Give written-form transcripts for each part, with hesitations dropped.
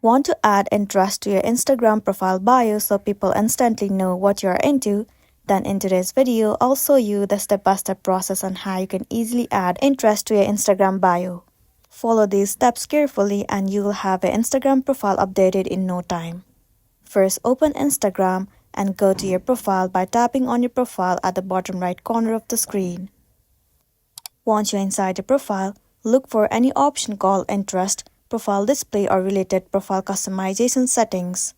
Want to add interest to your Instagram profile bio so people instantly know what you're into? Then in today's video, I'll show you the step-by-step process on how you can easily add interest to your Instagram bio. Follow these steps carefully and you will have your Instagram profile updated in no time. First, open Instagram and go to your profile by tapping on your profile at the bottom right corner of the screen. Once you're inside your profile, look for any option called Interest, Profile Display or related profile customization settings.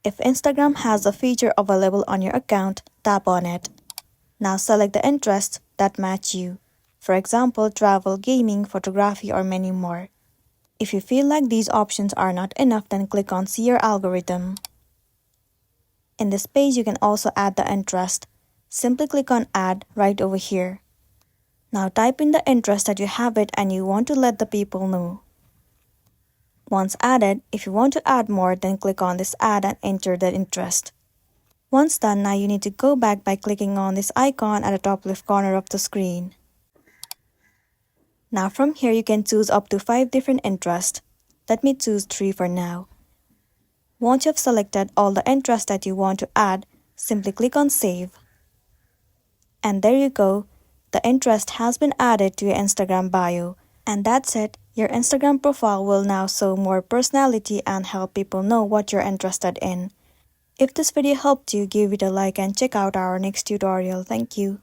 If Instagram has a feature available on your account, tap on it. Now select the interests that match you. For example, travel, gaming, photography, or many more. If you feel like these options are not enough, then click on See Your Algorithm. In this page, you can also add the interest. Simply click on Add right over here. Now type in the interest that you have it and you want to let the people know. Once added, if you want to add more, then click on this Add and enter the interest. Once done, now you need to go back by clicking on this icon at the top left corner of the screen. Now from here, you can choose up to 5 different interests. Let me choose 3 for now. Once you have selected all the interests that you want to add, simply click on Save. And there you go. The interest has been added to your Instagram bio. And that's it. Your Instagram profile will now show more personality and help people know what you're interested in. If this video helped you, give it a like and check out our next tutorial. Thank you.